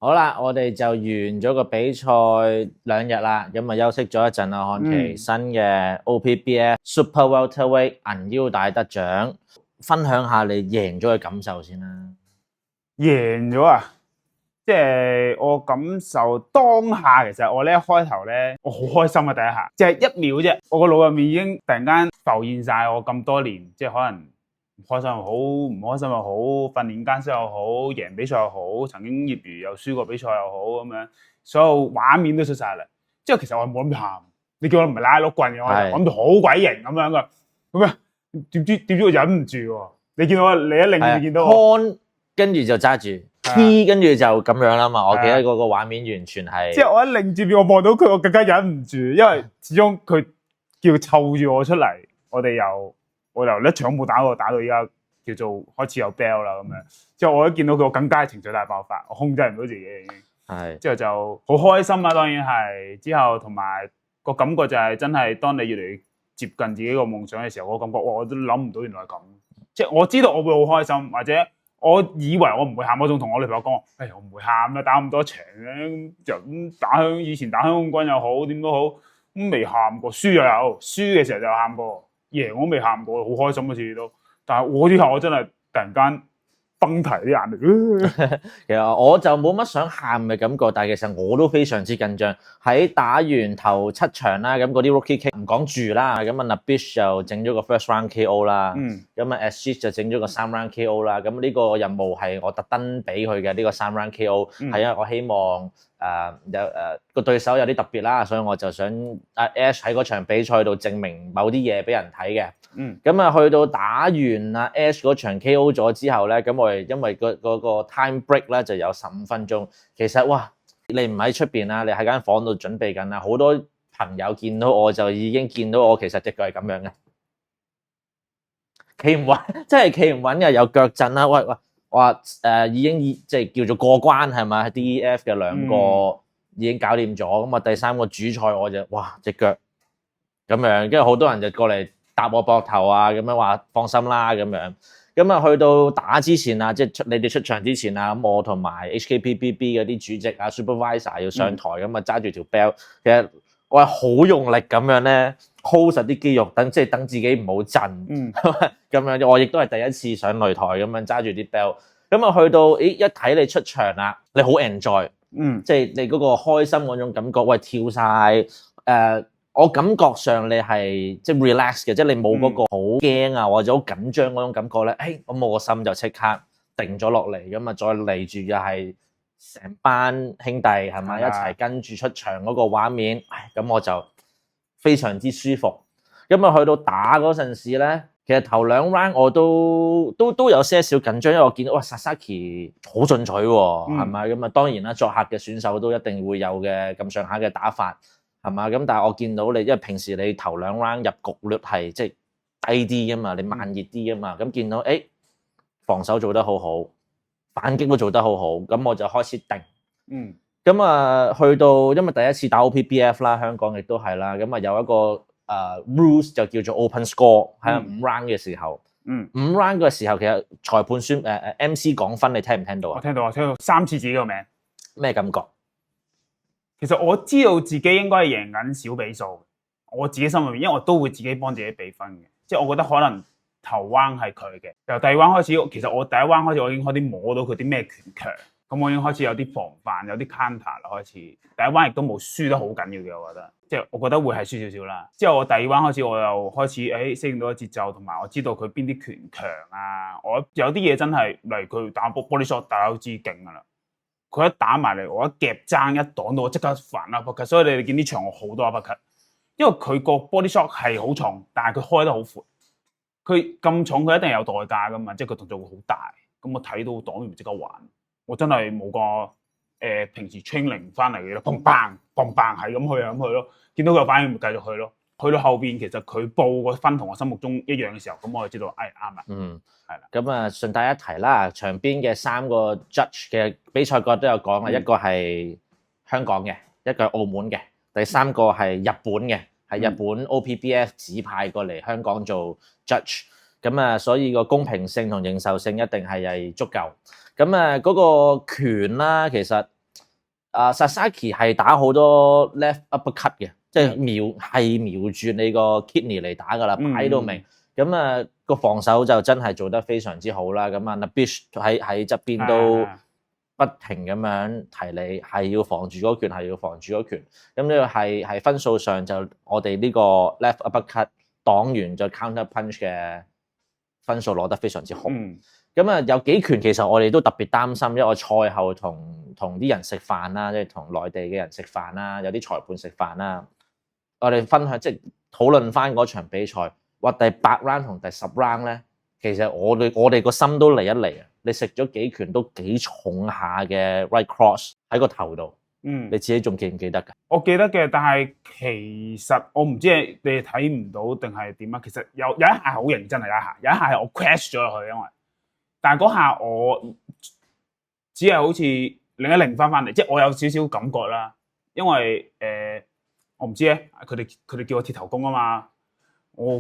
好啦，我哋就完咗個比賽2日啦，咁啊休息咗一陣啦，看期新嘅 OPBF Super Welterweight 銀腰帶得獎，分享下你贏咗嘅感受先啦。贏咗啊！即係我感受當下，其實我呢一開頭咧，我好開心啊！第一下，即係1秒啫，我個腦入面已經突然間浮現晒我咁多年，即係可能開心又好，唔開心又好，訓練間隙又好，贏比賽又好，曾經業餘又輸過比賽又好咁樣，所有畫面都出晒嚟。之後其實我冇諗住喊，你叫我唔係拉碌棍嘅，我就諗到好鬼型咁樣噶，咁啊點知我忍唔住喎！你見到我，你一擰見到我，跟住就揸住 T， 跟住就咁樣啦嘛。我記得嗰個畫面完全係，即係我一擰住面，我望到佢，我更加忍唔住，因為始終佢叫湊住我出嚟，我由一場冇打過，打到依家叫做開始有 bell 啦咁樣。之後我一見到佢，我更加情緒大爆發，我控制唔到自己已經。係。之後就好開心啦，當然係。之後同埋個感覺就係真係，當你越嚟越接近自己個夢想嘅時候，我感覺我都諗唔到原來係咁。即係我知道我會好開心，或者我以為我唔會喊，我仲同我女朋友講：我唔會喊啦，打咁多場咧，就以前打香港冠軍又好，點都好，咁未喊過，輸又有，輸嘅時候就有喊過，贏我未喊過，好開心嗰次都。但係我之後我真係突然間崩堤啲眼淚。其實我就冇乜想喊嘅感覺，但係其實我都非常之緊張。喺打完頭7場啦，咁嗰啲 rookie kick 唔講住啦，咁啊 Nabish 就整咗個 first round KO 啦，咁啊 Ashish 就整咗個3 round KO 啦。咁呢個任務係我特登俾佢嘅呢個3 round KO，係因為我希望個對手有啲特別啦，所以我就想Ash 喺嗰場比賽度證明某啲嘢俾人睇嘅。咁啊去到打完Ash 嗰場 KO 咗之後咧，咁我哋因為嗰個 time break 咧就有15分鐘。其實哇，你唔喺出邊啦，你喺間房度準備緊啦，好多朋友見到我就已經見到我其實隻腳係咁樣嘅，企唔穩，真係企唔穩嘅，有腳震啦。喂，話已經即係叫做過關係咪？DEF 嘅2個已經搞掂咗，咁啊第3個主賽我就哇隻腳咁樣，跟住好多人就過嚟搭我膊頭啊，咁樣話放心啦咁樣。咁啊去到打之前啊，即係你哋出場之前啊，咁我同埋 HKPBB 嗰啲主席啊 supervisor 要上台，咁啊揸住條 bell， 其實我係好用力咁樣咧 hold 實啲肌肉，等自己唔好震，咁樣我亦都係第一次上擂台咁樣揸住啲 bell。咁啊去到一睇你出場啦，你好 enjoy，即係你嗰個開心嗰種感覺，喂跳晒我感覺上你係即係 relax 嘅，即係你冇嗰個好驚啊或者好緊張嗰種感覺咧。咁我個心就即刻定咗落嚟，咁啊再嚟住又係成班兄弟係咪一齊跟住出場嗰個畫面，咁我就非常之舒服。咁啊去到打嗰陣時咧，其實頭2 round 我都有些少緊張，因為我見到哇 Sasaki 好進取喎，係咪？咁啊當然啦，作客嘅選手都一定會有嘅咁上下嘅打法。係嘛？咁但係我見到你，因為平時你頭2 round 入局率係即係低啲㗎嘛，你慢熱啲㗎嘛，咁見到防守做得好好，反擊都做得好好，咁我就開始定。咁啊去到因為第一次打 OPBF 啦，香港亦都係啦，咁啊有一個rules 就叫做 open score 喺5 round 嘅時候，5 round 嘅時候其實裁判MC 講分，你聽唔聽到啊？我聽到3次自己個名，咩感覺？其實我知道自己應該係贏緊小比數，我自己心裏面，因為我都會自己幫自己比分嘅，即係我覺得可能頭彎係佢嘅，由第2彎開始，其實我第1彎開始我已經開始摸到佢啲咩拳強，咁我已經開始有啲防範，有啲 counter 啦開始。第1彎亦都冇輸得好緊要嘅，我覺得，即係我覺得會係輸少少啦。之後我第2彎開始我又開始適應到個節奏，同埋我知道佢邊啲拳強啊，我有啲嘢真係，例如佢打 body shot 大家都知勁噶啦。佢一打埋嚟，我一夾爭一擋到，我即刻煩 uppercut。所以你哋見啲場我好多 uppercut，因為佢個 body shot 係好重，但係佢開得好闊。佢咁重，佢一定有代價噶嘛，即係佢動作會好大。咁我睇到擋完即刻還，我真係冇個平時 training 翻嚟嘅咯，砰砰砰砰係咁去咁去咯。見到佢有反應咪繼續去咯。去到後邊其實佢報個分同我心目中一樣嘅時候，咁我就知道啱啦。係啦。咁啊順帶一提啦，場邊嘅3個 judge 嘅比賽角都有講啦，一個係香港嘅，一個係澳門嘅，第3個係日本嘅，係日本 OPBF 指派過嚟香港做 judge。咁啊，所以個公平性同認受性一定係足夠。咁啊，嗰個拳啦，其實 Sasaki 係打好多 left uppercut 嘅，即係瞄住你個 kidney 嚟打㗎啦，擺到明。咁個防守就真係做得非常之好啦。咁Nabish 喺側邊都不停咁樣提你係要防住嗰拳，係要防住嗰拳。咁呢個係分數上就我哋呢個 left uppercut 擋完再 counter punch 嘅分數攞得非常之好。咁有幾拳其實我哋都特別擔心，因為我賽後同啲人食飯啦，即係同內地嘅人食飯啦，有啲裁判食飯啦，我哋分享即係討論翻嗰場比賽。話第8 round 同第10 round 咧，其實我哋個心都嚟一嚟啊！你食咗幾拳都幾重下嘅 right cross 喺個頭度，你自己仲記唔記得㗎？我記得嘅，但係其實我唔知你哋睇唔到定係點啊。其實有一下好認真係有一下係我 crash 咗落去，因為但係嗰下我只係好似擰一擰翻嚟，即係我有少少感覺啦。因為我唔知咧，佢哋叫我鐵頭功啊嘛。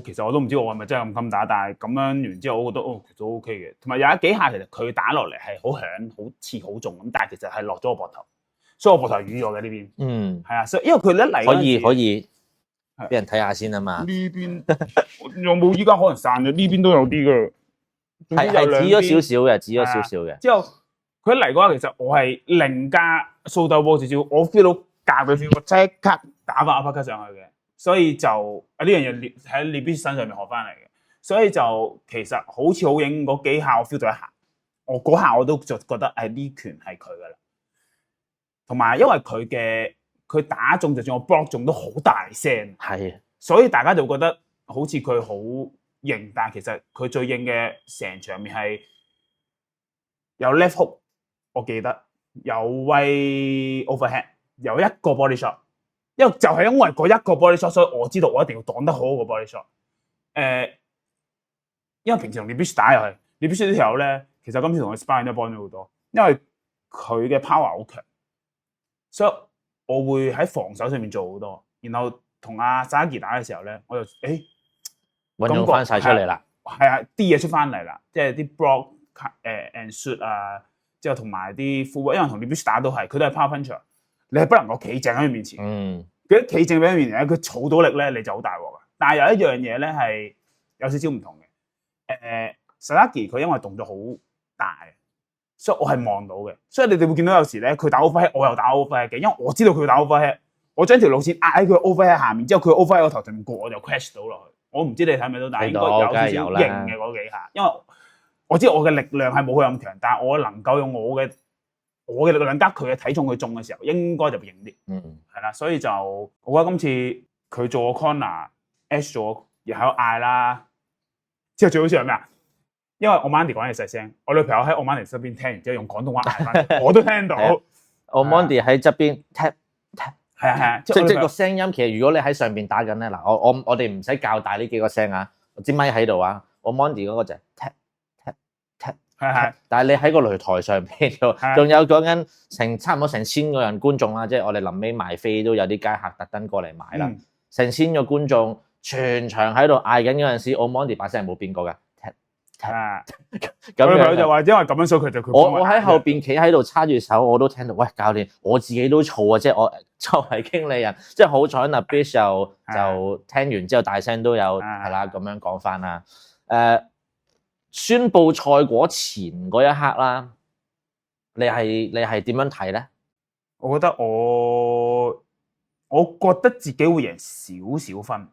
其實我都唔知我係咪真係咁襟打，但係咁樣完之後，我覺得其實都 OK 嘅。同埋有幾下其實佢打落嚟係好響，好似好重咁，但係其實係落咗我膊頭，所以我膊頭係瘀咗嘅呢邊。係啊，所以因為佢一嚟可以俾人睇下先啊嘛。呢邊有冇依家可能散咗？呢邊都有啲㗎。係指咗少少嘅，指咗少少嘅。之後佢一嚟嘅話，其實我係另加掃鬥波少少，我 feel 到夾嘅 feel，我即刻打翻 uppercut 上去嘅。所以就呢樣嘢喺Nabish身上面學翻嚟嘅，所以就其實好似好影嗰幾下，我 feel 到一下，我嗰下我都就覺得呢拳係佢噶啦。同埋因為佢打中，就算我 block 中都好大聲，係，所以大家就覺得好似佢好型，但係其實佢最型嘅成場面係有 left hook，我記得有威 overhead， 有一個 body shot。因為就係因為嗰一個 body shot，所以我知道我一定要擋得好個 body shot。因為平時同Nabish打又係Nabish呢條友咧，其實今次同佢 sparring 都幫咗好多，因為佢嘅 power 好強，所以我會喺防守上面做好多。然後同阿 Sasaki 打嘅時候咧，我就運用翻晒出嚟啦。係啊，啲嘢出翻嚟啦，即係啲 block and shoot 啊，之後同埋啲 full， 因為同Nabish打都係，佢都係 power puncher。你係不能夠企正喺佢面前，佢企正喺佢面前咧，佢儲到力咧，你就好大鑊噶。但係有一樣嘢咧係有少少唔同嘅。Sasaki 佢因為動作好大，所以我係望到嘅。所以你哋會見到有時咧，佢打 overhead，我又打 overhead 嘅，因為我知道佢打 overhead，我將條路線壓喺佢 overhead 下面，之後佢 overhead 個頭上面過，我就 crash 到落去。我唔知你睇唔睇到，但係應該有少少型嘅嗰幾下，因為我知道我嘅力量係冇佢咁強，但係我能夠用我嘅力量加佢嘅體重去中嘅時候，應該就會型啲。係啦，所以就我覺得今次佢做個 corner，Ash 做又喺度嗌啦。之後最好笑係咩啊？因為我 Mandy 講嘢細聲，我女朋友喺我 Mandy 身邊聽完之後用廣東話嗌翻，我都聽到。我 Mandy 喺側邊 tap， 係啊，即個聲音其實如果你喺上邊打緊咧，嗱我哋唔使較大呢幾個聲啊，支咪喺度啊，我 Mandy 嗰個就係 tap。係，但係你喺個擂台上邊仲有講緊差唔多成1000個人觀眾啦，即係我哋臨尾賣飛都有啲街客特登過嚟買啦，成1000個觀眾全場喺度嗌緊嗰陣時，我 Mandy 把聲係冇變過㗎。咁佢就話因為咁樣，所以佢就我喺後邊企喺度叉住手，我都聽到。喂，教練，我自己都燥啊！即係我作為經理人，即係好彩Nabish就聽完之後大聲都有係啦咁樣講翻啦。宣佈賽果前嗰一刻啦，你係點樣睇咧？我覺得我覺得自己會贏少少分，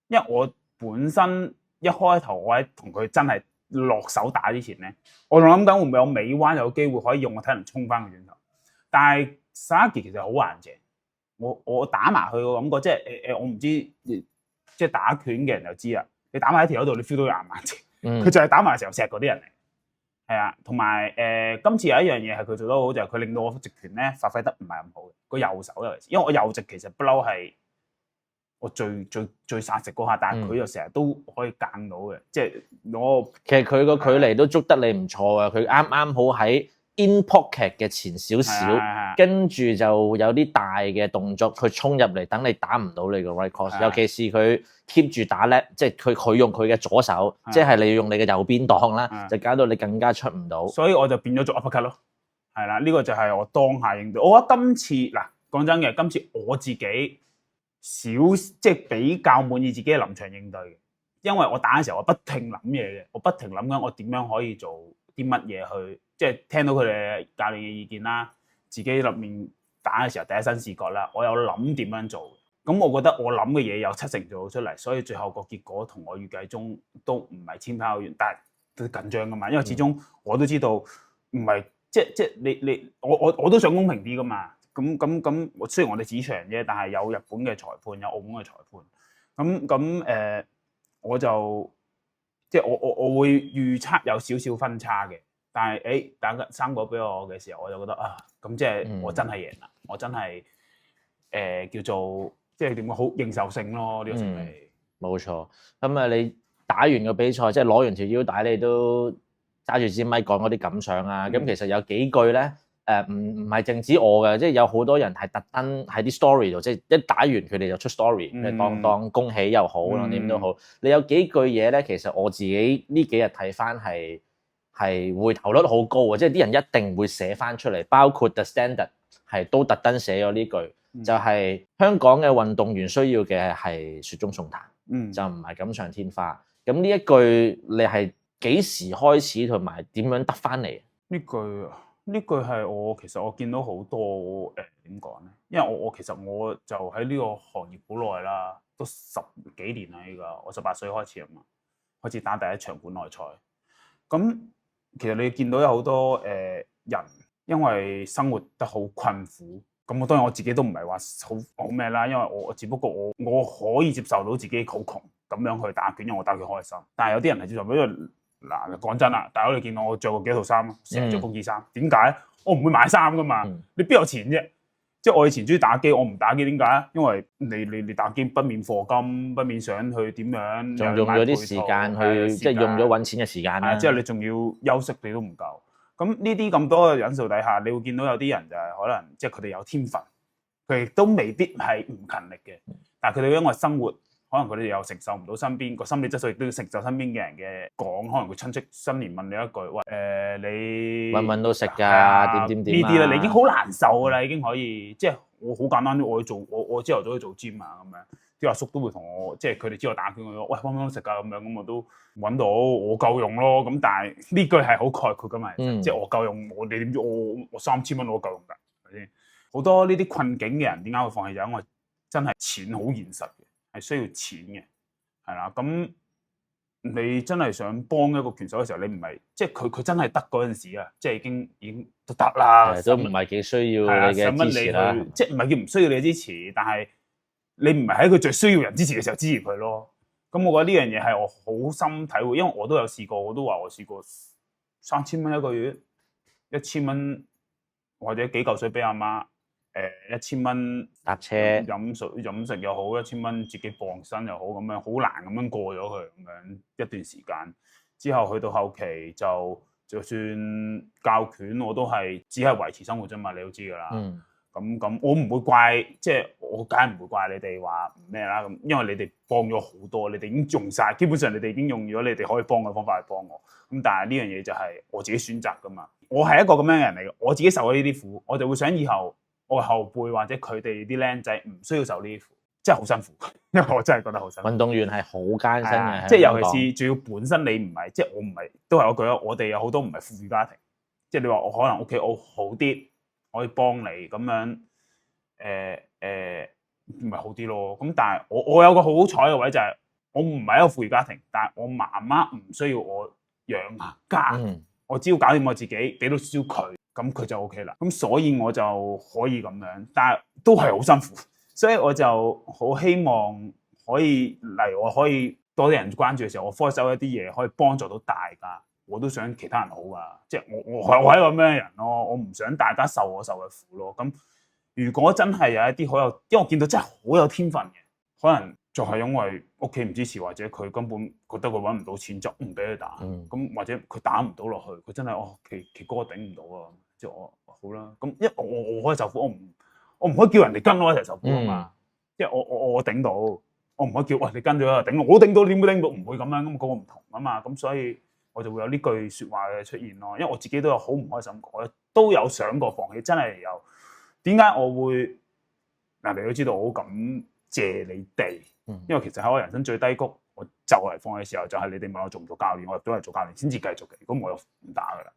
因為我本身一開頭我喺同佢真係落手打之前咧，我仲諗緊會唔會有尾彎有機會可以用個體能衝翻個轉頭，但係 Sasaki 其實好硬淨，我打埋佢個感覺，即係我唔知，即係打拳嘅人就知啦，你打埋喺條友度，你 feel 到硬淨。佢就係打埋嘅時候錫嗰啲人嚟，係啊，同埋今次有一樣嘢係佢做得好，就係佢令到我直拳咧發揮得唔係咁好嘅，個右手尤其是，因為我右直其實不嬲係我最殺食嗰下，但係佢又成日都可以間到嘅，即係其實佢個距離都捉得你唔錯啊，佢啱啱好喺in pocket 嘅前少少，跟住就有啲大嘅動作，佢衝入嚟，等你打唔到你個 right cross，尤其是佢 keep 住打 left，即係佢用佢嘅左手，即係你要用你嘅右邊擋啦，就搞到你更加出唔到。所以我就變咗做 uppercut 咯，係啦，呢個就係我當下應對。我覺得今次嗱講真嘅，今次我自己即係比較滿意自己嘅臨場應對嘅，因為我打嘅時候我不停諗嘢嘅，我不停諗緊我點樣可以做啲乜嘢去，即係聽到佢哋教練嘅意見啦，自己入面打嘅時候第一身視覺啦，我有諗點樣做。咁我覺得我諗嘅嘢有70%做到出嚟，所以最後個結果同我預計中都唔係千差好遠，但係都緊張噶嘛，因為始終我都知道唔係即係我都想公平啲噶嘛。咁雖然我哋主場啫，但係有日本嘅裁判，有澳門嘅裁判。我就即係我會預測有少少分差嘅，但係打3個俾我嘅時候，我就覺得啊，咁即係我真係贏啦，我真係叫做。即係點講好認受性咯，呢個勝利。冇錯。咁啊，你打完個比賽，即係攞完條腰帶，你都揸住支咪講嗰啲感想啊。咁其實有幾句咧，唔係淨止我嘅，即係有好多人係特登喺啲 story 度，即係一打完佢哋就出 story，當恭喜又好，當點都好。你有幾句嘢咧，其實我自己呢幾日睇翻係回頭率好高啊！即係啲人一定會寫翻出嚟，包括 The Standard 係都特登寫咗呢句。就係香港嘅運動員需要嘅係雪中送炭，就唔係錦上添花。咁呢一句你係幾時開始同埋點樣得翻嚟？呢句係其實我見到好多點講咧？因為我其實我就喺呢個行業好耐啦，都10幾年啦。依家我18歲開始啊嘛，開始打第一場館內賽。咁其實你見到有好多人因為生活得好困苦。咁我當然我自己都唔係話好咩啦，因為我只不過我可以接受到自己好窮咁樣去打拳，因為我打拳開心。但係有啲人係接受唔到，因為嗱講真啦，大家你見到我着過幾套衫，成日着公仔衫，點解？我唔會買衫噶嘛，你邊有錢啫？即係我以前中意打機，我唔打機點解？因為你打機不免課金，不免想去點樣，仲用咗啲時間去，即係用咗揾錢嘅時間啦。之後你仲要休息，你都唔夠。咁呢啲咁多嘅因素底下，你會見到有啲人就係可能即係佢哋有天分，佢亦都未必係唔勤力嘅，但係佢哋因為生活，可能佢哋又承受唔到身邊個心理質素，亦都要承受身邊嘅人嘅講，可能佢親戚新年問你一句，喂你揾到食㗎，點呢啲咧，你已經好難受㗎啦，已經可以即係我好簡單，我朝頭早去做 gym 啊咁樣。啲阿叔都會同我，即係佢哋知我打拳，我話喂幫唔幫食㗎咁樣，咁我都揾到我夠用咯。咁但係呢句係好概括㗎嘛，即係我夠用，你點知我3000蚊我夠用㗎，係咪先？好多呢啲困境嘅人點解會放棄？就因為真係錢好現實嘅，係需要錢嘅，係啦。咁你真係想幫一個拳手嘅時候，你唔係即係佢真係得嗰陣時啊，即係已經都得啦，都唔係幾需要你嘅支持啦。即係唔係叫唔需要你嘅支持，但係。你唔係喺佢最需要人支持嘅時候支持佢咯，咁我覺得呢樣嘢係我好深體會，因為我都有試過，我都話我試過3000蚊一個月，1000蚊或者幾嚿水俾阿媽，1000蚊搭車飲食又好，1000蚊自己傍身又好，咁樣好難咁樣過咗佢咁樣一段時間，之後去到後期就算教拳我都係只係維持生活啫嘛，你都知㗎啦。咁我唔會怪，即係我梗係唔會怪你哋話咩啦咁，因為你哋幫咗好多，你哋已經用晒，基本上你哋已經用咗你哋可以幫嘅方法去幫我。咁但係呢樣嘢就係我自己選擇噶嘛。我係一個咁樣嘅人嚟嘅，我自己受咗呢啲苦，我就會想以後我後輩或者佢哋啲僆仔唔需要受呢啲苦，真係好辛苦，因為我真係覺得好辛苦。運動員係好艱辛嘅，即係尤其是仲要本身你唔係，即係我唔係，都係嗰句啦，我哋有好多唔係富裕家庭，即係你話我可能屋企我好啲。可以幫你咁樣，咪好啲咯。咁但係我有個好彩嘅位就係我唔係一個富裕家庭，但係我媽媽唔需要我養家，我只要搞掂我自己，俾到少少佢，咁佢就 OK 啦。咁所以我就可以咁樣，但係都係好辛苦，所以我就好希望可以，例如我可以多啲人關注嘅時候，我 force 一啲嘢可以幫助到大家。我都想其他人好噶，即係我係一個咁樣嘅人咯，我唔想大家受我受嘅苦咯。咁如果真係有一啲好有，因為我見到真係好有天分嘅，可能就係因為屋企唔支持，或者佢根本覺得佢揾唔到錢，就唔俾佢打。咁或者佢打唔到落去，佢真係奇哥頂唔到啊！即係我好啦，咁因為我可以受苦，我唔可以叫人哋跟我一齊受苦啊嘛。即係我頂到，我唔可以叫喂你跟咗一齊頂，我頂到你點會頂到？唔會咁樣，咁嗰個唔同啊嘛。咁所以。我就會有呢句説話嘅出現咯。因為我自己都有好唔開心過，我都有想過放棄，真係有。點解我會嗱？你都知道我好感謝你哋，因為其實喺我人生最低谷，我就嚟放棄嘅時候，就係你哋問我做唔做教練，我入咗嚟做教練先至繼續嘅。如果我又唔打噶啦。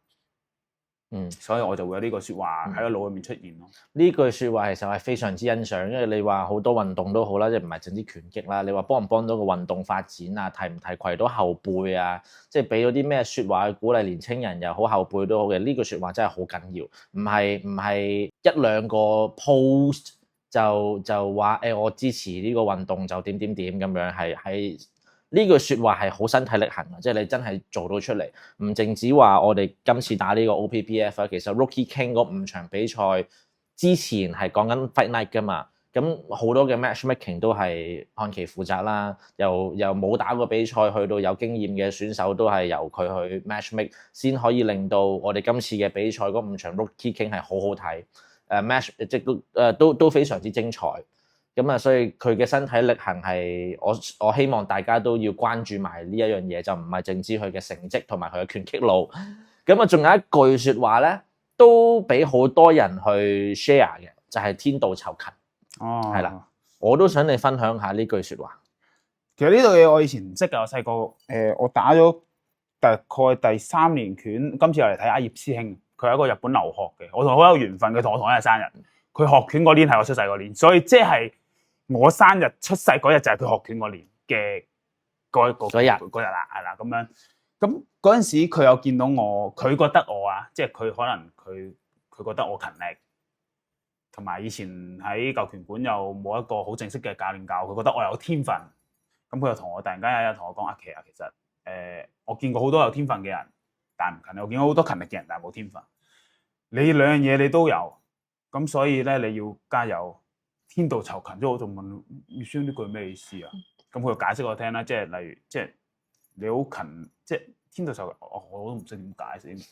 所以我就會有呢個説話喺個腦裏面出現咯。呢句説話其實係非常之欣賞，因為你話好多運動都好啦，即係唔係淨止拳擊啦。你話幫唔幫到個運動發展啊？提唔提攜到後輩啊？即係俾到啲咩説話去鼓勵年青人又好，後輩都好嘅。呢句説話真係好緊要，唔係一兩個 post 就話我支持呢個運動就點點點咁樣，係呢句説話係好身體力行嘅，即係你真係做到出嚟，唔淨止話我哋今次打呢個 OPPF 啊，其實 Rookie King 嗰5場比賽之前係講緊 Fight Night 㗎嘛，咁好多嘅 matchmaking 都係漢奇負責啦，由冇打過比賽去到有經驗嘅選手都係由佢去 matchmake，先可以令到我哋今次嘅比賽嗰5場 Rookie King 係好好睇，match 即都非常之精彩。咁啊，所以佢嘅身體力行係我希望大家都要關注埋呢一樣嘢，就唔係淨知佢嘅成績同埋佢嘅拳擊路。咁啊，仲有一句説話咧，都俾好多人去 share 嘅，就係天道酬勤。係啦，我都想你分享下呢句説話。其實呢度嘢我以前唔識㗎，我細個我打咗大概第3年拳，今次又嚟睇阿葉師兄，佢係一個日本留學嘅，我同佢好有緣分，佢同我同一日生日，佢學拳嗰年係我出世嗰年，所以即係。我生日出世嗰日就係佢學拳嗰年嘅嗰日啦，係啦咁樣。咁嗰陣時佢有見到我，佢覺得我啊，即係佢可能佢覺得我勤力，同埋以前喺舊拳館又冇一個好正式嘅教練教，佢覺得我有天分。咁佢又同我突然間有一日同我講：其實我見過好多有天分嘅人，但係唔勤力；我見過好多勤力嘅人，但係冇天分。你兩樣嘢你都有，咁所以咧你要加油。天道酬勤，之後我就問葉師兄呢句咩意思啊？咁佢就解釋我聽啦，即係例如即係你好勤，即係天道酬勤，我都唔識點解釋。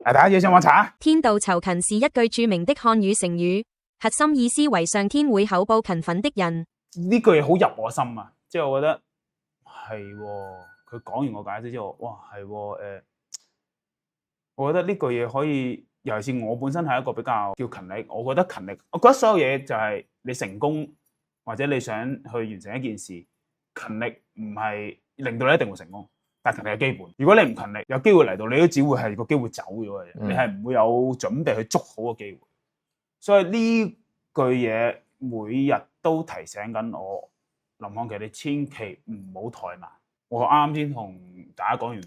大家嘢上網查。天道酬勤是一句著名的漢語成語，核心意思為上天會厚報勤奮的人。呢句嘢好入我心啊！即係我覺得係喎，佢講完我解釋之後，哇係喎，我覺得呢句嘢可以。尤其是我本身係一個比較叫勤力，我覺得勤力，我覺得所有嘢就係你成功或者你想去完成一件事，勤力唔係令到你一定會成功，但勤力係基本。如果你唔勤力，有機會嚟到，你都只會係個機會走咗嘅，你係唔會有準備去捉好個機會。所以呢句嘢每日都提醒緊我，林漢奇，你千祈唔好怠慢。我啱先同大家講完，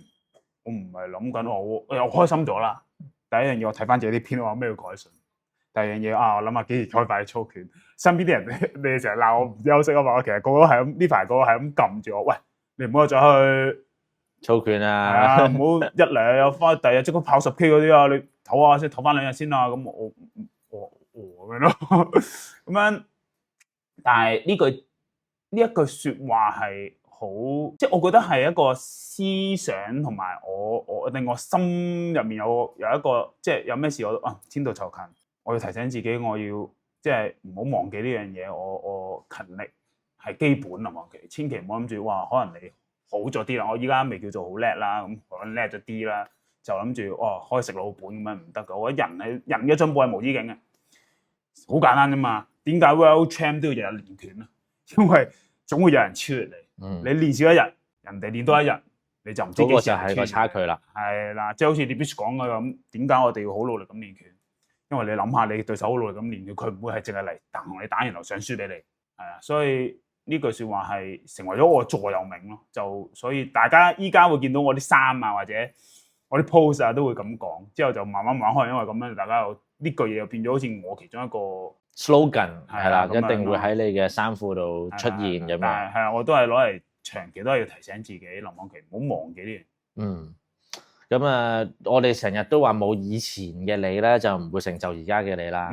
我唔係諗緊我又開心咗啦。第一樣嘢我睇翻自己啲片，我有咩要改進。第二樣嘢我諗下幾時開快操拳。身邊啲人你成日鬧我唔休息啊嘛，其實個個係咁呢排個個係咁撳住我，喂，你唔好再去操拳啊！唔好一嚟又翻，第日即刻跑10K嗰啲啊，你唞下先，唞翻2日先啦。咁我咁樣咯，咁樣。但係呢一句説話係。好，即係我覺得係一個思想同埋我令我心入面有一個，即係有咩事我天道酬勤，我要提醒自己，我要即係唔好忘記呢樣嘢，我勤力係基本啊嘛，千祈唔好諗住哇，可能你好咗啲啦，我依家未叫做好叻啦，咁可能叻咗啲啦，就諗住哇可以食老本咁樣唔得噶，我覺得人嘅進步係無止境嘅，好簡單啫嘛，點解 World Champ 都要日日練拳啊？因為總會有人超越你。你練少一日，人哋練多一日，你就唔知幾時就係個差距啦。係啦，即係好似你必須講嘅咁，點解我哋要好努力咁練拳？因為你諗下，你對手好努力咁練拳，佢唔會係淨係嚟同你打完就想輸俾你，係啊。所以呢句説話係成為咗我座右銘咯。就所以大家依家會見到我啲衫啊，或者我啲 post 啊，都會咁講。之後就慢慢可能因為咁樣，大家又呢句嘢又變咗好似我其中一個 slogan 係啦，一定會喺你嘅衫褲度出現咁樣。係啊，我都係攞嚟長期都係要提醒自己，林漢奇唔好忘記呢樣。咁啊，我哋成日都話冇以前嘅你咧，就唔會成就而家嘅你啦。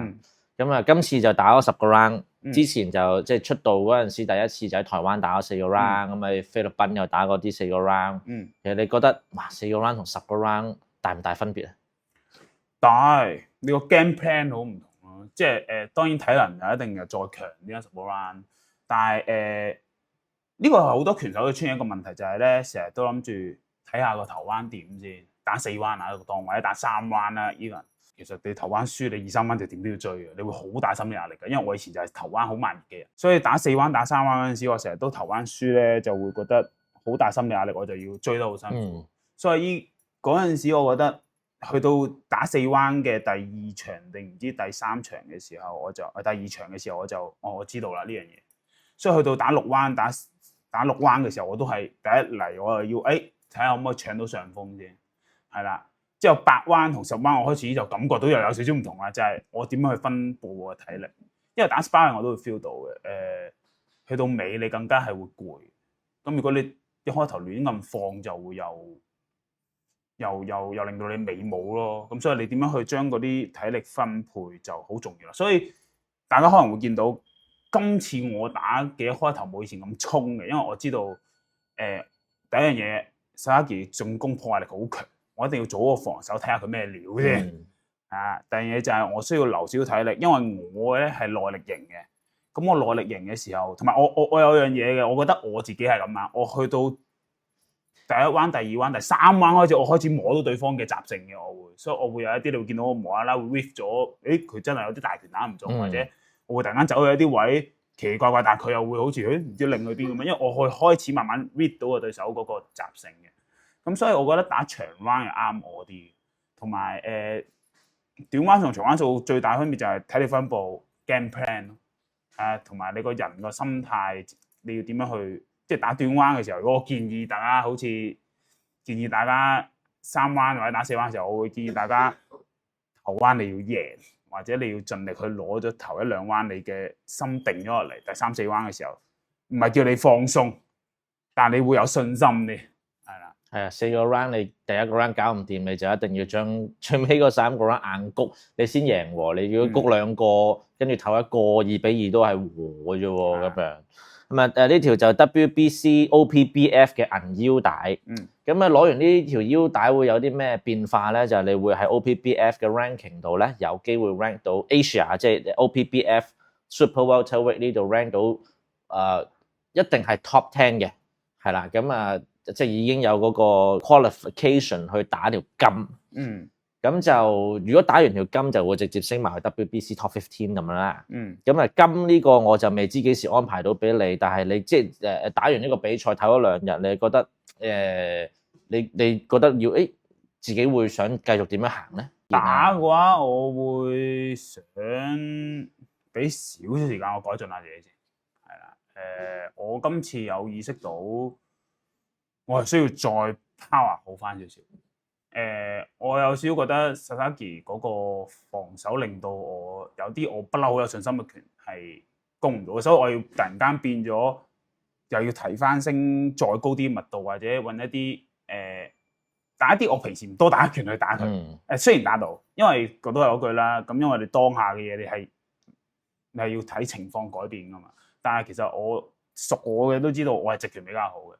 咁啊，今次就打咗10個 round，之前就即係出道嗰陣時，第一次就喺台灣打咗4個 round，咁喺菲律賓又打過啲4個 round。其實你覺得哇，4個 round 同10個 round 大唔大分別啊？大，你個 game plan 好唔同咯。即係當然體能就一定又再強啲10個 round，但係呢個係好多拳手都出現一個問題，就係咧成日都諗住睇下個頭彎點先，打4彎啊個檔，或者打3彎啦。even 其實你頭彎輸，你2、3彎就點都要追嘅，你會好大心理壓力嘅。因為我以前就係頭彎好慢熱嘅人，所以打4彎、打3彎嗰陣時，我成日都頭彎輸咧，就會覺得好大心理壓力，我就要追得好辛苦。所以嗰陣時，我覺得去到打4彎嘅第2場定唔知第3場嘅時候，我就第2場嘅時候我知道啦呢樣嘢。所以去到打6彎、打6彎嘅時候，我都係第一嚟，我又要睇下可唔可以搶到上風先，係啦。之後8彎同10彎，我開始就感覺到又有少少唔同啦，就係我點樣去分佈我嘅體力。因為打 sparring 我都會 feel 到嘅，去到尾你更加係會攰。咁如果你一開頭亂咁放，就會又令到你尾冇咯。咁所以你點樣去將嗰啲體力分配就好重要啦。所以大家可能會見到今次我打嘅一開頭冇以前咁衝嘅，因為我知道第一樣嘢，Sasaki 進攻破壞力好強。我一定要做個防守，睇下佢咩料啫。第二嘢就係我需要留少體力，因為我咧係耐力型嘅。咁我耐力型嘅時候，同埋我有樣嘢嘅，我覺得我自己係咁啊。我去到第1彎、第2彎、第3彎開始，我開始摸到對方嘅習性嘅，所以我會有一啲你會見到我無啦啦會 whiff 咗，佢真係有啲大拳打唔中，或者我會突然間走去一啲位奇奇怪怪，但係佢又會好似唔知擰去邊咁樣，因為我會開始慢慢 read 到個對手嗰個習性嘅。咁所以我覺得打長彎係啱我啲，同埋短彎同長彎數最大分別就係體力分佈 game plan 咯，同埋你個人個心態，你要點樣去即係打短彎嘅時候。如果我建議大家建議大家3彎或者打4彎嘅時候，我會建議大家頭彎你要贏，或者你要盡力去攞咗頭1、2彎，你嘅心定咗落嚟。第3、4彎嘅時候，唔係叫你放鬆，但你會有信心啲。係啊，4個 round 你第1個 round 搞唔掂，你就一定要將最尾嗰3個 round 硬谷，你先贏喎。你如果谷2個，跟住頭1個2-2都係和嘅啫喎，咁樣。咁啊呢條就 WBC OPBF 嘅銀腰帶。咁啊攞完呢條腰帶會有啲咩變化咧？就係你會喺 OPBF 嘅 ranking 度咧有機會 rank 到 Asia， 即係 OPBF Super Welterweight 呢度 rank 到一定係 top 10嘅，係啦。咁即係已經有嗰個 qualification 去打條金，咁就如果打完條金就會直接升埋去 WBC Top 15咁樣啦。咁金呢個我就未知幾時安排到俾你，但係你即係打完呢個比賽唞咗2日，你覺得你覺得要自己會想繼續點樣行咧？打嘅話，我會想俾少少時間我改進下自己先，係啦。我今次有意識到，我係需要再 power 好翻少少。我有少少覺得 Sasaki 嗰個防守令到我有啲我不嬲好有信心嘅拳係攻唔到，所以我要突然間變咗，又要提翻升再高啲密度，或者揾一啲打一啲我平時唔多打嘅拳去打佢。雖然打到，因為我都係嗰句啦，咁因為你當下嘅嘢你係要睇情況改變噶嘛。但係其實我熟我嘅都知道，我係直拳比較好嘅。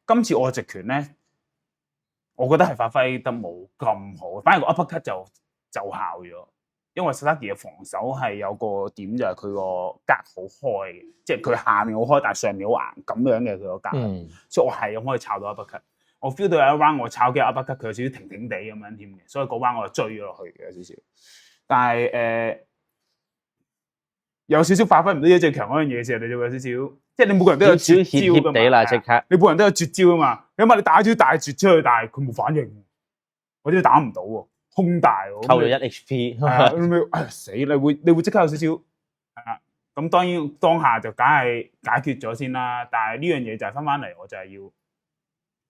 今次我嘅直拳咧，我覺得係發揮得冇咁好，反而個 uppercut 就效咗。因為 Sasaki 嘅防守係有個點就係佢個格好開嘅，即係佢下面好開，但係上面好硬咁樣嘅佢個格，所以我係咁可以抄到 uppercut。我 feel 到有一 round 我抄嘅 uppercut 佢有少少停停地咁樣添嘅，所以嗰 round 我就追咗落去嘅有少少。但係有少少發揮唔到最強嗰樣嘢嘅時候，你就會有少少。即係你每個人都有絕招㗎嘛，即刻你每個人都有絕招啊嘛。因為你打咗大絕出去，但係佢冇反應，我啲打唔到喎，空大喎，扣咗1 HP，死！你會即刻有少少咁當然當下就梗係解決咗先啦。但係呢樣嘢就係翻嚟，我就係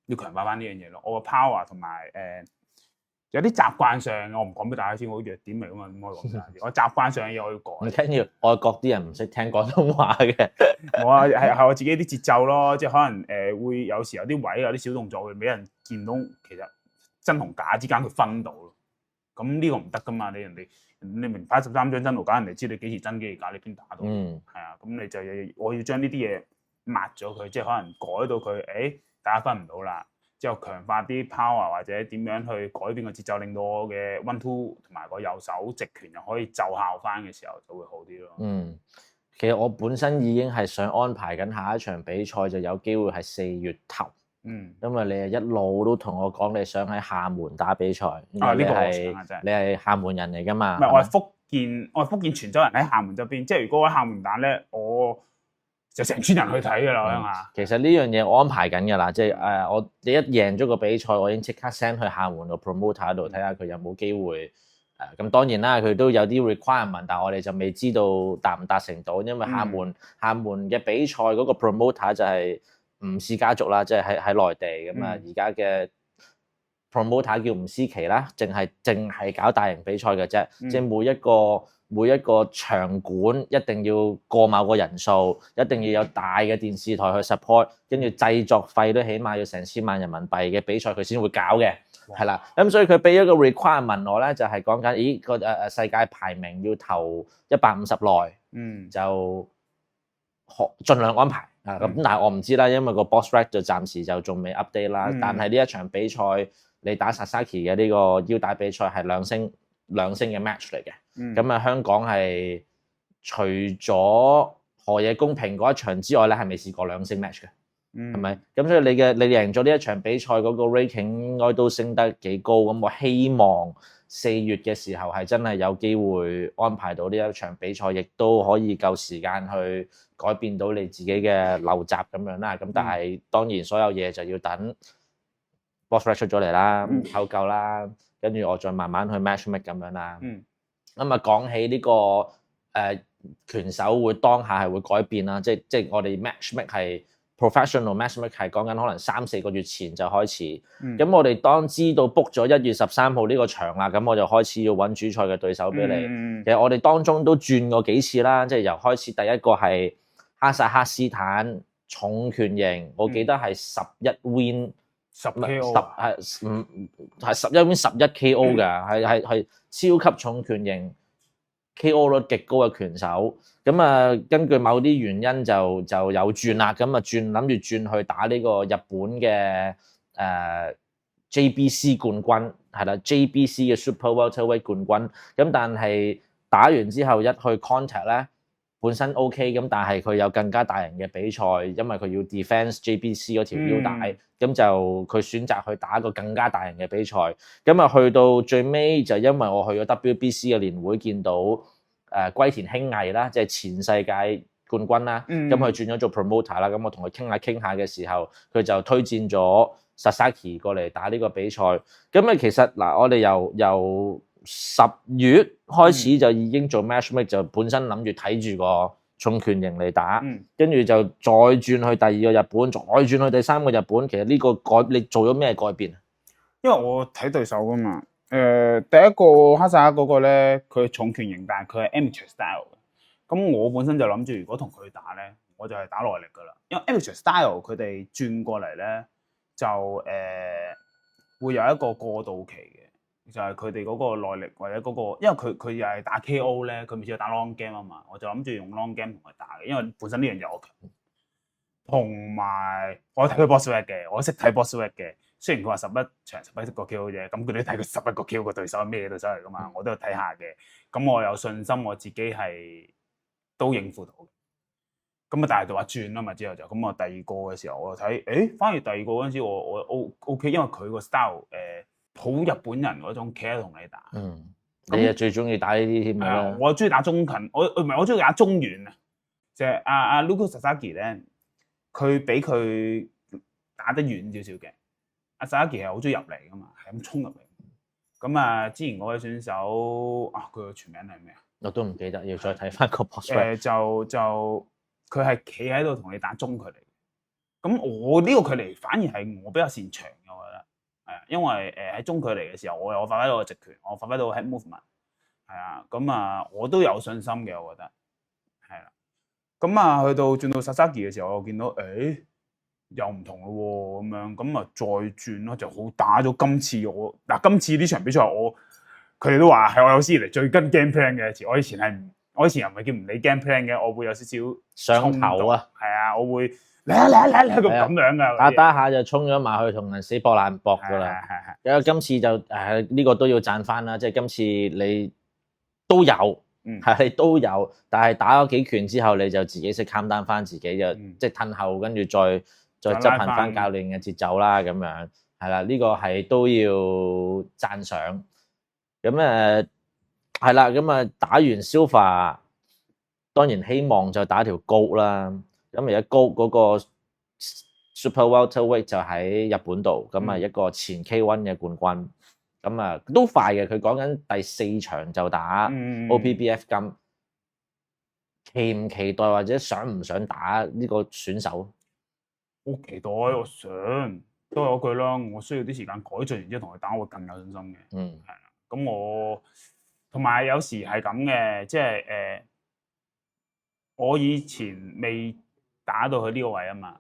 要強化翻呢樣嘢咯。我個 power 同埋有啲習慣上，我唔講俾大家知，我弱點嚟噶嘛，咁我講晒。我習慣上嘅嘢我要改。唔緊要，外國啲人唔識聽廣東話嘅。我係我自己啲節奏咯，即係可能會有時有啲位有啲小動作會俾人見到，其實真同假之間佢分到咯。咁呢個唔得噶嘛，你明牌13張真同假，人哋知你幾時真幾時假，你邊打到？係啊，咁你就我要將呢啲嘢抹咗佢，即係可能改到佢，大家分唔到啦。之後強化啲 power 或者點樣去改變個節奏，令到我嘅 1-2同埋個右手直拳又可以奏效翻嘅時候，就會好啲咯。其實我本身已經係想安排緊下一場比賽，就有機會係4月頭因為你係一路都同我講你想喺廈門打比賽，呢個我想啊真係。你係廈門人嚟㗎嘛？唔係，我係福建泉州人喺廈門周邊，即係如果我喺廈門打咧，我就成村人去睇㗎啦，我諗下。其實呢樣嘢我安排緊㗎啦，即係你一贏咗個比賽，我已經即刻 send 去廈門個 promoter 度睇下佢有冇機會。咁當然啦，佢都有啲 requirement，但係我哋就未知道達唔達成到，因為廈門嘅比賽嗰個 promoter 就係吳氏家族啦，即係喺內地咁啊。而家嘅 promoter 叫吳思琪啦，淨係搞大型比賽嘅啫，即係每一個場館一定要過某個人數，一定要有大嘅電視台去 support， 跟住製作費都起碼要成千萬人民幣嘅比賽佢先會搞嘅，係啦。咁所以佢俾咗個 requirement 我咧，就係講緊，個世界排名要頭150內，就盡量安排啊。咁但係我唔知啦，因為個 box rec 就暫時就仲未 update 啦。但係呢一場比賽，你打 Sasaki 嘅呢個腰帶比賽係兩星嘅 match 嚟嘅。咁香港係除咗河野公平嗰一場之外咧，係未試過兩星 match 嘅，係咪？咁所以你贏咗呢一場比賽嗰個 rating 應該都升得幾高。咁我希望4月嘅時候係真係有機會安排到呢一場比賽，亦都可以夠時間去改變到你自己嘅陋習咁樣啦。咁但係當然所有嘢就要等 box rec 出咗嚟啦，湊夠啦，跟住我再慢慢去 match make 咁樣啦。咁啊，講起呢個拳手會當下係會改變啦，即係我哋 matchmake 係 professional matchmake 係講緊可能3-4個月前就開始。咁我哋當知道 book 咗1月13號呢個場啦，咁我就開始要揾主賽嘅對手俾你。其實我哋當中都轉過幾次啦，即係由開始第一個係哈薩克斯坦重拳型，我記得係11 win 10 KO 係11 win 11 KO 㗎，係超級重拳型 KO 率極高嘅拳手。咁啊，根據某啲原因就有轉啦，咁啊諗住轉去打呢個日本嘅JBC 冠軍，係啦 JBC 嘅 Super Welterweight 冠軍。咁但係打完之後一去 contact 咧，本身 OK， 咁但係佢有更加大型嘅比賽，因為佢要 defense JBC 嗰條腰帶，咁就佢選擇去打一個更加大型嘅比賽。咁啊去到最尾就因為我去咗 WBC 嘅年會見到龜田興毅啦，即係前世界冠軍啦，咁佢轉咗做 promoter 啦，咁我同佢傾下嘅時候，佢就推薦咗 Sasaki 過嚟打呢個比賽。咁啊其實嗱，我哋由10月開始就已經做 matchmake，就本身諗住睇住個重拳型嚟打，跟住就再轉去第二個日本，再轉去第三個日本。其實呢個你做咗咩改變啊？因為我睇對手噶嘛，第一個哈薩克嗰個咧，佢重拳型，但係佢係 amateur style 嘅。咁我本身就諗住，如果同佢打咧，我就係打耐力噶啦。因為 amateur style 佢哋轉過嚟咧，就會有一個過渡期嘅。就係佢哋嗰個耐力或者嗰個，因為佢又係打 KO 咧，佢唔似係打 long game 啊嘛，我就諗住用 long game 同佢打嘅，因為本身呢樣嘢我強。同埋我睇佢 box rec 嘅，我識睇 box rec 嘅。雖然佢話11場11個 KO 啫，咁佢都睇佢11個 KO 個對手係咩對手嚟噶嘛，我都有睇下嘅。咁我有信心我自己係都應付到嘅。咁啊，但係就話轉啦嘛，之後就咁我第二個嘅時候我就睇，反而第二個嗰陣時我 OK，因為佢個 style 好日本人嗰種企喺度同你打，你啊最中意打呢啲添啊！我中意打中近，我唔係我中意打中遠啊！就係阿 Luko Sasaki 咧，佢比佢打得遠少少嘅。阿 Sasaki 係好中意入嚟噶嘛，係咁衝入嚟。咁啊，之前嗰位選手啊，佢個全名係咩啊？我都唔記得，要再睇翻個 box。就佢係企喺度同你打中距離。咁我呢個距離反而係我比較擅長嘅，我覺得。因為喺中距離嘅時候，我發揮到個直拳，我發揮到 head movement， 係啊，咁啊我都有信心嘅，我覺得係啦。咁啊去到轉到 Sasaki 嘅時候，我見到又唔同咯喎，咁樣咁啊再轉咯，就好打咗今次今次呢場比賽佢哋都話係我有史以嚟最跟 game plan 嘅一次。我以前又唔係叫唔理 game plan 嘅，我會有少少上頭啊，係啊，我會。嚟咁樣噶，打下就衝咗埋去同人死搏爛搏噶啦。因為今次就呢個都要讚翻啦，即係今次你都有，你都有，但係打咗幾拳之後你就自己識 calm down翻自己，就即係褪後，跟住再再執行翻教練嘅節奏啦，咁樣係啦，呢個係都要讚賞。咁係啦，咁打完 Silver，當然希望就打條高啦。咁而家高嗰個 Super Welterweight 就喺日本度，咁一個前 K1 嘅冠軍，咁都快嘅。佢講緊第4場就打 OPBF 金，期唔期待或者想唔想打呢個選手？我期待，我想都係嗰句啦。我需要啲時間改進，然之後同佢打，我會更有信心嘅。係啦。咁我同埋有時係咁嘅，即係我以前未打到佢呢個位啊嘛。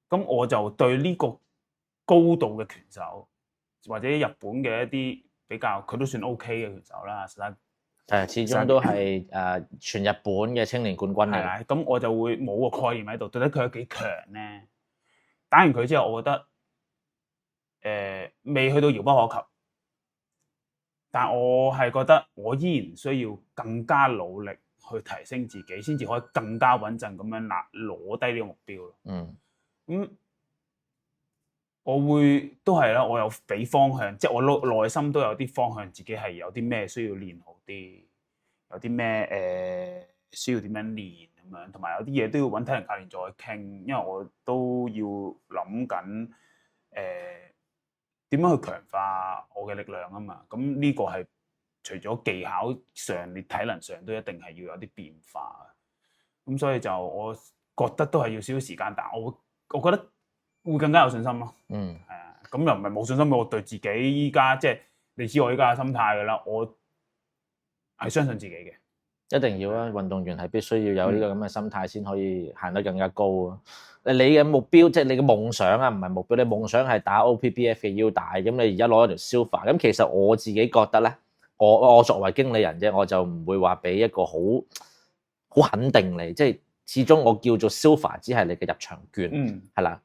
咁我就對呢個高度嘅拳手，或者日本嘅一啲比較佢都算 OK 嘅拳手啦，始終都係全日本嘅青年冠軍嚟。係啦，咁我就會冇個概念喺度，到底佢有幾強咧？打完佢之後，我覺得未去到遙不可及，但我係覺得我依然需要更加努力去提升自己，先至可以更加穩陣咁樣攞低呢個目標咯。咁我會都係啦，我有俾方向，即係我內心都有啲方向，自己係有啲咩需要練好啲，有啲咩需要點樣練咁樣，同埋有啲嘢都要揾體能教練再傾，因為我都要諗緊點樣去強化我嘅力量啊嘛。咁呢個係除咗技巧上，你體能上都一定係要有啲變化。咁所以就我覺得都係要少少時間，但我覺得會更加有信心咯。係啊，咁又唔係冇信心，我對自己依家即係你知我依家嘅心態㗎啦，我係相信自己嘅。一定要啊！運動員係必須要有呢個咁嘅心態，先可以行得更加高啊！你嘅目標即係你嘅夢想啊，唔係目標。你夢想係打 OPBF 嘅腰帶，咁你而家攞咗條 Silver，咁其實我自己覺得咧，我作為經理人啫，我就唔會話俾一個好肯定你，即係始終我叫做 Silver，只係你嘅入場券，係啦，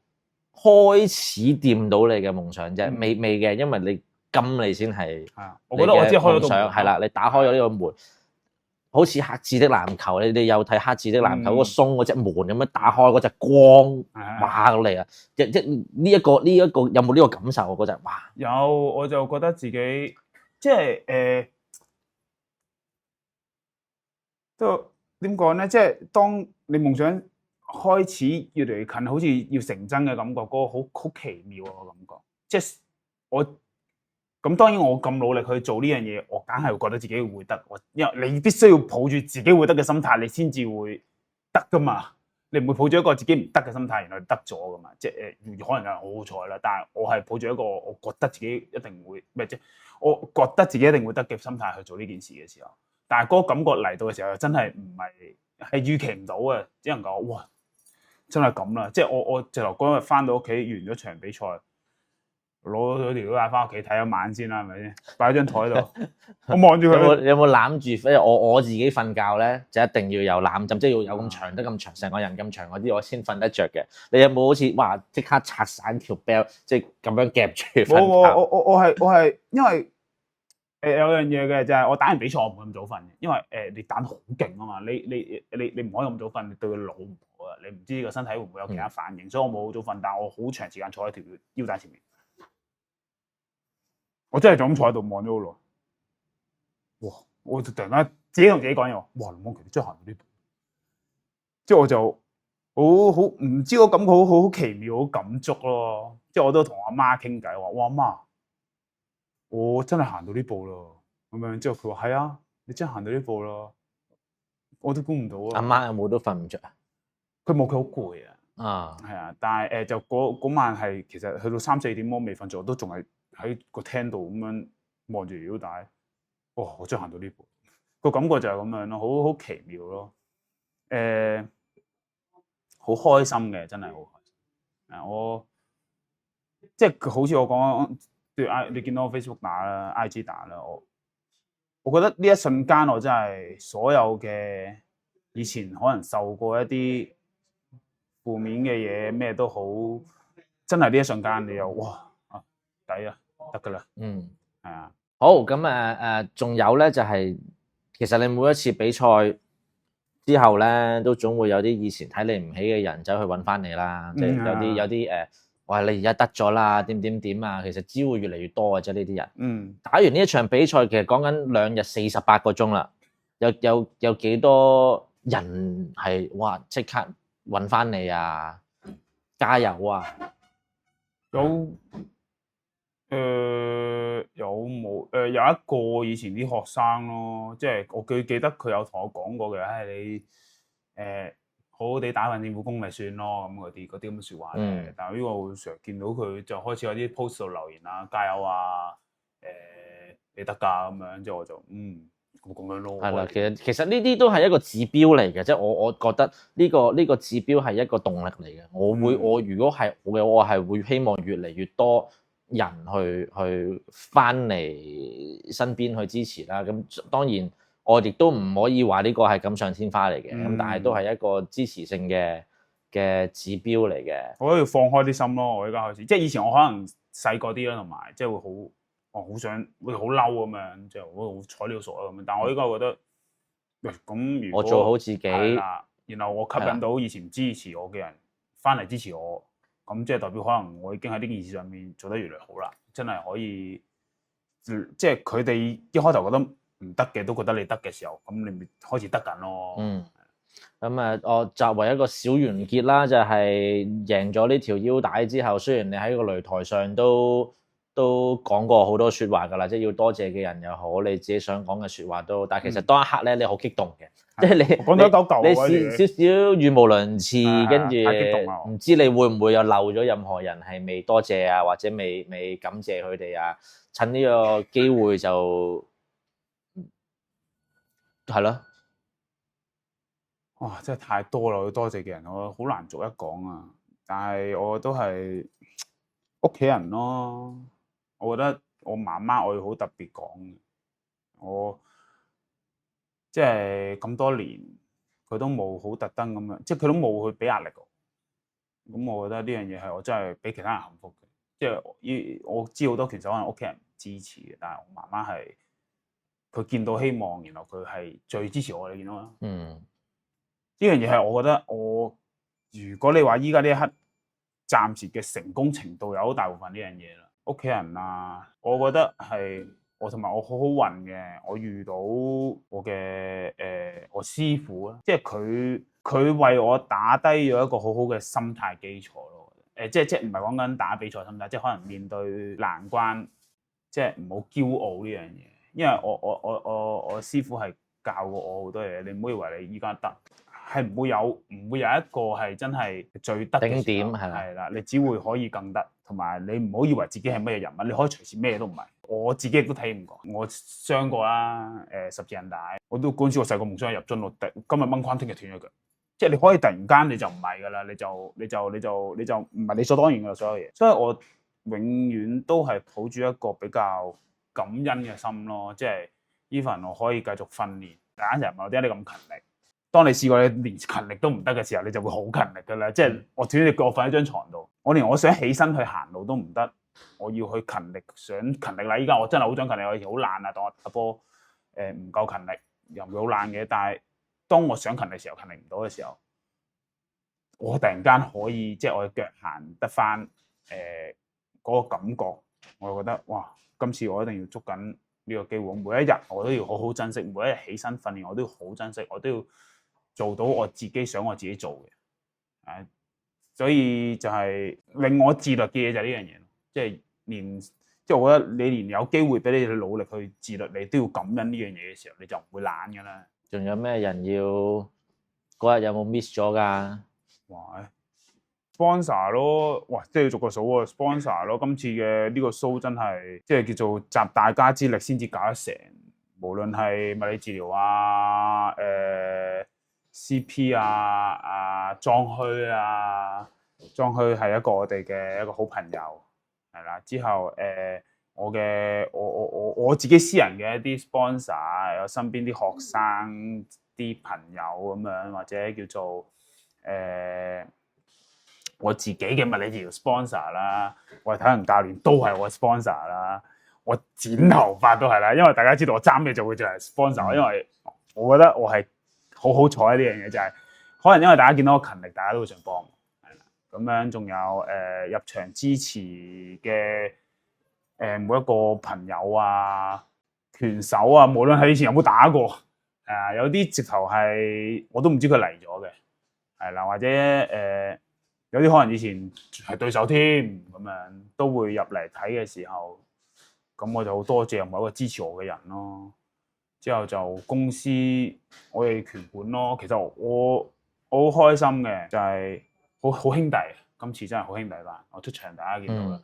開始掂到你嘅夢想啫，未嘅，因為你金你先係。我覺得我只係開咗個門，係啦，你打開咗呢個門。好似黑子的籃球，你哋有睇黑子的籃球嗰個鬆嗰隻門咁樣打開嗰隻光，哇到嚟啊！呢一個有冇呢個感受啊？嗰隻哇有，我就覺得自己即係都點講咧？即係當你夢想開始越嚟越近，好似要成真嘅感覺，嗰個好奇妙啊！感覺即係我。咁當然我咁努力去做呢樣嘢，我梗係會覺得自己會得。因為你必須要抱住自己會得嘅心態，你先至會得噶嘛。你唔會抱住一個自己唔得嘅心態，原來得咗噶嘛。即係可能有人好好彩啦，但係我係抱住一個我覺得自己一定會咩啫？我覺得自己一定會得嘅心態去做呢件事嘅時候，但係嗰個感覺嚟到嘅時候，真係唔係預期唔到嘅，只能講哇，真係咁啦。即係我直頭嗰日翻到屋企完咗場比賽。攞咗條帶翻屋企睇一晚先啦，係咪先？擺喺張台度，我望住佢。有冇攬住？因為我自己瞓覺咧，就一定要有攬枕，即係要有咁長得咁長，成個人咁長嗰啲，我先瞓得着嘅。你有冇好似哇即刻拆散條 belt，即係咁樣夾住瞓覺？我係因為有樣嘢嘅就係我打完比賽我唔會咁早瞓嘅，因為你打得好勁啊嘛，你唔可以咁早瞓，你對個腦唔好啊，你唔知個身體會唔會有其他反應，所以我冇好早瞓，但係我好長時間坐喺條腰帶前面。我真係就咁坐喺度望咗好耐，哇！我就突然間自己同自己講嘢話，哇！龍安琪真係行到呢步，即係我就好唔知我感覺好奇妙，好感觸咯。即係我都同我阿媽傾偈話，哇！阿媽，我真係行到呢步咯。咁樣之後佢話係啊，你真係行到呢步咯，我都估唔到啊。阿媽有冇都瞓唔着啊？佢冇，佢好攰啊。啊，係啊，但係就嗰晚係其實去到3、4點我未瞓着，我都仲係喺個廳度咁樣望住腰帶，哇！我真係行到呢步，個感覺就係咁樣咯，好奇妙咯，好開心嘅，真係好開心。我即係好似我講，你見到我 Facebook 打啦 ，IG 打啦，我覺得呢一瞬間我真係所有嘅以前可能受過一啲負面嘅嘢咩都好，真係呢一瞬間你又哇抵啊！得噶啦，係啊，好咁仲有咧就係、其實你每一次比賽之後咧，都總會有啲以前睇你唔起嘅人走去揾翻你啦，即係有啲哇你而家得咗啦，點啊，其實只會越嚟越多嘅啫呢啲人。打完呢一場比賽，其實講緊2日48個鐘啦，有幾多人係哇即刻揾翻你啊，加油啊！有冇有一個以前啲學生咯，即係我記得佢有同我講過嘅，你好好地打份政府工咪算咯，咁嗰啲咁嘅説話咧。但係呢個我成日見到佢就開始有啲 post 度留言啊，加油啊，你得㗎咁樣，之後我就咁樣咯。係啦，其實呢啲都係一個指標嚟嘅，即係我覺得呢個指標係一個動力嚟嘅。我如果係我係會希望越嚟越多人去翻嚟身邊去支持啦。咁當然我亦都唔可以話呢個係錦上添花嚟嘅，咁但係都係一個支持性嘅指標嚟嘅。我都要放開啲心咯，我而家開始，即係以前我可能細個啲啦，同埋即係好想會好嬲咁樣，即係我睬你都傻啦咁樣。但係我依家覺得，咁如果我做好自己，然後我吸引到以前支持我嘅人翻嚟支持我，咁即係代表可能我已經喺呢件事上面做得越嚟越好啦，真係可以，即係佢哋一開頭覺得唔得嘅，都覺得你得嘅時候，咁你咪開始得緊咯。咁我作為一個小完結啦，就係贏咗呢條腰帶之後，雖然你喺個擂台上都講過好多説話㗎啦，即係要多謝嘅人又好，你自己想講嘅説話都，但係其實當一刻咧，你好激動嘅，即係你講咗嚿你少少語無倫次，跟住唔知你會唔會有漏咗任何人係未多謝啊，或者未感謝佢哋啊？趁呢個機會就係咯。哇！真係太多啦，多謝嘅人，我好難逐一講啊。但係我都係屋企人咯。我覺得我媽媽我要好特別講嘅，我即係咁多年佢都冇好特登咁樣，即係佢都冇去俾壓力我。咁我覺得呢樣嘢係我真係比其他人幸福嘅。即係我知好多拳手可能屋企人唔支持嘅，但係我媽媽係佢見到希望，然後佢係最支持我。你見到啦？呢樣嘢係我覺得如果你話依家呢一刻暫時嘅成功程度有好大部分呢樣嘢啦，屋企人啊，我覺得係我同埋我好好運嘅，我遇到我嘅我師傅啊，即係佢為我打低咗一個好好嘅心態基礎咯。即係唔係講緊打比賽心態，即係可能面對難關，即係唔好驕傲呢樣嘢，因為我師傅係教過我好多嘢，你唔好以為你依家得。係唔會有一個係真係最得嘅頂點係啦，你只會可以更得，同埋你唔好以為自己係乜嘢人物，你可以隨時咩都唔係。我自己亦都睇唔過，我傷過啦，十字韌帶，我都嗰陣時我細個夢想入樽咯，今日掹框，聽日斷咗腳，即係你可以突然間你就唔係㗎啦，你就唔係理所當然㗎啦，所有嘢。所以我永遠都係抱住一個比較感恩嘅心咯，即係 even 我可以繼續訓練。大家成日問我點解你咁勤力？當你試過你連勤力都唔得嘅時候，你就會好勤力㗎啦。即係我斷隻腳瞓喺張床度，我連我想起身去行路都唔得，我要去勤力，想勤力啦。依家我真係好想勤力，我以前好懶啊，當我打波唔夠勤力，又唔會好懶嘅。但係當我想勤力嘅時候，勤力唔到嘅時候，我突然間可以即係我嘅腳行得翻嗰個感覺，我就覺得哇！今次我一定要捉緊呢個機會，每一日我都要好好珍惜，每一日起身訓練我都要好珍惜，我都要做到我自己想我自己做嘅，所以就係令我自律嘅嘢就係呢樣嘢，即係我覺得你連有機會俾你去努力去自律，你都要感恩呢樣嘢嘅時候，你就唔會懶噶啦。仲有咩人要嗰日有冇 miss 咗㗎？哇 ！sponsor 咯，哇！即係要逐個數喎 sponsor 咯。今次嘅呢個 show 真係即係叫做集大家之力先至搞得成，無論係物理治療啊、CP 啊、莊虛啊，莊虛係一個我哋嘅一個好朋友，係啦。之後我自己私人嘅一啲 sponsor， 有身邊啲學生啲朋友咁樣，或者叫做我自己嘅物理治療 sponsor 啦，我係體能教練都係我 sponsor 啦，我剪頭髮都係啦，因為大家知道我爭嘅就會就係 sponsor，因為我覺得我係好好彩呢樣嘢就係、可能因為大家見到我勤力，大家都會想幫。係啦，咁樣仲有入場支持嘅每一個朋友啊、拳手啊，無論係以前有冇打過，有啲直頭係我都唔知佢嚟咗嘅，係啦，或者有啲可能以前係對手添，咁樣都會入嚟睇嘅時候，咁我就好多謝每一個支持我嘅人咯。之後就公司我哋拳館咯，其實我好開心嘅，就係好兄弟，今次真係好兄弟吧。我出場大家見到啦。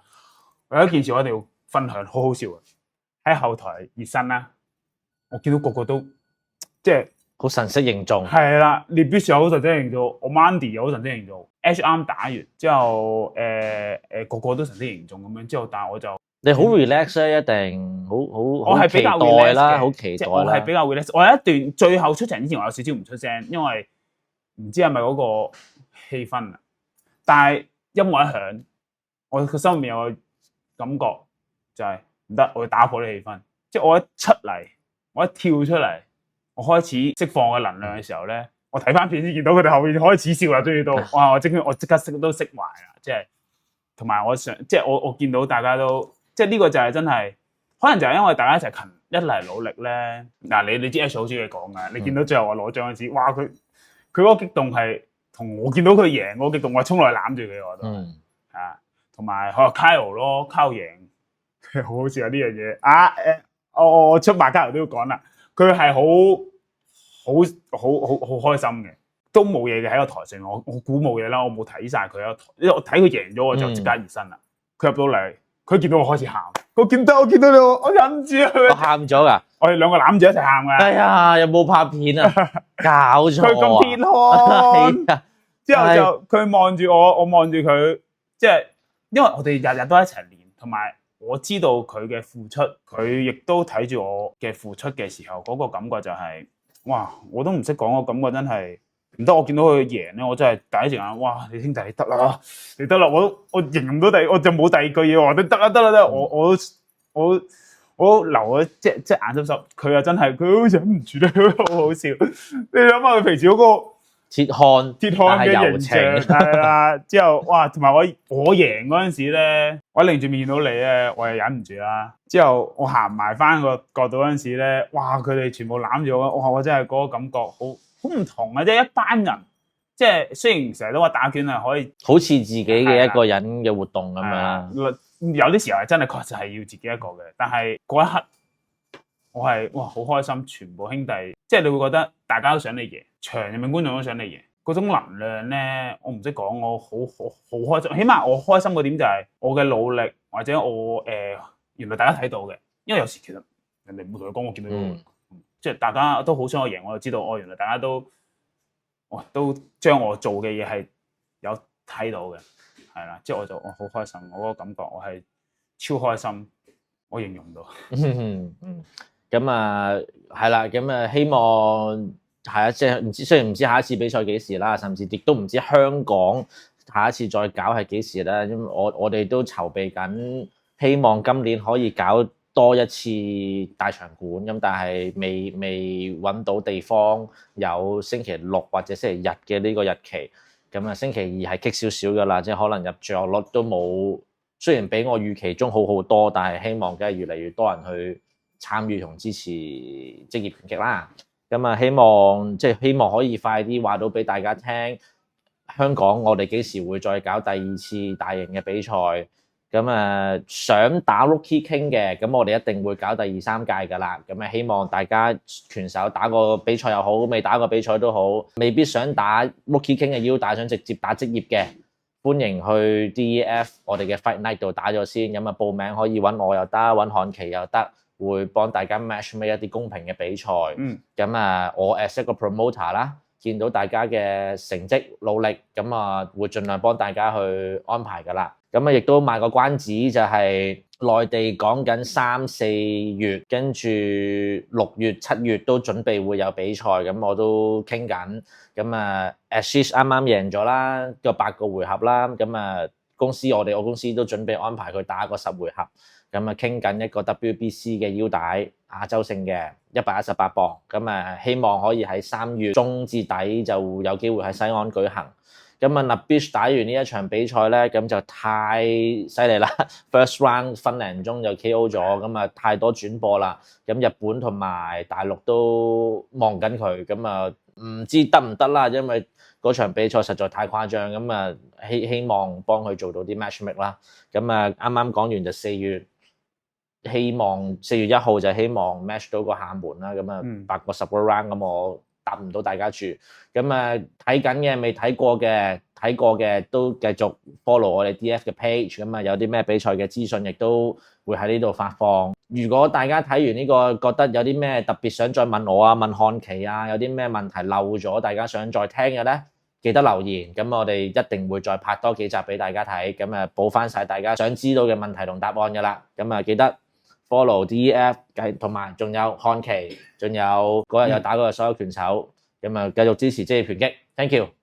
有一件事我一定要分享，好好笑嘅。喺後台熱身啦，我見到個個都即係好神色凝重。係啦，列比士又好神色凝重，我 Mandy 又好神色凝重 ，H 啱打完之後，個個都神色凝重咁樣。之後但係我就你好 relax 咧，一定好我係比較期待啦， relax 嘅好期待即係我係比較 relax。我有一段最後出場之前，我有少少唔出聲，因為唔知係咪嗰個氣氛啊。但係音樂一響，我個心入面有個感覺就係唔得，我要打破呢氣氛。即係我一出嚟，我一跳出嚟，我開始釋放嘅能量嘅時候咧，我睇翻片先見到佢哋後面開始笑啦，終於到哇！我即刻都釋懷啦，即係同埋我想即係我見到大家都。即係呢個就係真係，可能就係因為大家一齊一嚟努力咧。嗱，你知 H 好中意講嘅，你見到最後我攞獎嗰時，哇！佢嗰個激動係同我見到佢贏嗰個激動，我衝落去攬住佢我都同埋佢話 Kyle 咯 ，Kyle 贏，好好笑啊呢樣嘢啊！我出馬 Kyle 都要講啦，佢係好開心嘅，都冇嘢嘅喺個台上，我估冇嘢啦，我冇睇晒佢啊，因為我睇佢贏咗我就即刻熱身啦，佢入到嚟。佢見到我開始喊，我見到你，我忍唔住啊！我喊咗噶，我哋兩個攬住一齊喊噶。哎呀，有冇拍片啊？搞錯啊！佢咁偏開，之後就佢望住我，我望住佢，即係因為我哋日日都一齊練，同埋我知道佢嘅付出，佢亦都睇住我嘅付出嘅時候，嗰個感覺就係，哇！我都唔識講，個感覺真係。唔得，我見到佢贏咧，我真係第一時間，哇！你兄弟你得啦，你得啦，我形容唔到我就冇第二句嘢話，你得啦得啦得，我都流咗即眼濕濕，佢又真係佢都忍唔住咧，好好笑。你諗下佢平時嗰個鐵漢嘅形象係啦，之後哇，同埋我贏嗰陣時咧，我擰住面見到你咧，我又忍唔住啦。之後我行埋翻個角度嗰陣時咧，哇！佢哋全部攬住我，哇！我真係嗰個感覺好唔同啊！即係一班人，即係雖然成日都話打拳係可以好似自己嘅一個人嘅活動咁樣，有啲時候係真係確實係要自己一個嘅。但係嗰一刻，我係哇好開心，全部兄弟，即係你會覺得大家都想你贏，場入面觀眾都想你贏，嗰種能量咧，我唔識講，我好開心。起碼我開心個點就係我嘅努力，或者我原來大家睇到嘅，因為有時其實人哋唔會同佢講，我見到。即係大家都好想我贏，我就知道原來大家都將我做嘅嘢係有睇到嘅，係啦，即係我好開心，我嗰個感覺我係超開心，我形容到。咁啊係啦，咁啊希望係啊，即係雖然唔知下一次比賽幾時啦，甚至亦都唔知香港下一次再搞係幾時啦，因為我哋都籌備緊，希望今年可以搞多一次大場館咁，但係未揾到地方有星期六或者星期日嘅呢個日期，咁啊星期二係激少少噶啦，即係可能入座率都冇，雖然比我預期中好好多，但係希望梗係越嚟越多人去參與同支持職業拳擊啦。咁啊希望可以快啲話到俾大家聽，香港我哋幾時會再搞第二次大型嘅比賽。咁啊，想打 Rookie King 嘅，咁我哋一定會搞第2、3屆噶啦。咁啊，希望大家拳手打個比賽又好，未打過比賽都好，未必想打 Rookie King 嘅腰帶，想直接打職業嘅，歡迎去 DEF 我哋嘅 Fight Night 度打咗先。咁啊，報名可以揾我又得，揾漢奇又得，會幫大家 match 一啲公平嘅比賽。咁啊，我 as 一個 promoter 啦，見到大家嘅成績努力，咁啊會盡量幫大家去安排噶啦。咁啊，亦都賣個關子，就係內地講緊3、4月，跟住6月、7月都準備會有比賽，咁我都傾緊。咁啊 Ashish 啱啱贏咗啦，個8個回合啦，咁啊我公司都準備安排佢打個10回合。咁啊傾緊一個 WBC 嘅腰帶亞洲性嘅118磅，咁啊希望可以喺3月中至底就有機會喺西安舉行。咁啊 Nurbish 打完呢一場比賽咧，咁就太犀利啦 ！First round 分零鐘就 KO 咗，咁啊太多轉播啦。咁日本同埋大陸都望緊佢，咁啊唔知得唔得啦，因為嗰場比賽實在太誇張。咁啊希望幫佢做到啲 matchmake 啦。咁啊啱啱講完就4月，希望4月1號就希望 match 到個廈門啦。咁啊8個10個 round，咁我答唔到大家住。咁啊睇緊嘅未睇過嘅都繼續 follow 我哋 DF 嘅 page。咁啊有啲咩比賽嘅資訊亦都會喺呢度發放。如果大家睇完呢個覺得有啲咩特別想再問我啊，問漢奇啊，有啲咩問題漏咗，大家想再聽嘅咧，記得留言。咁我哋一定會再拍多幾集俾大家睇。咁啊補翻晒大家想知道嘅問題同答案噶啦。咁啊記得 follow DF， 同埋仲有漢奇，仲有嗰日有打過嘅所有拳手。咁啊繼續支持職業拳擊。Thank you。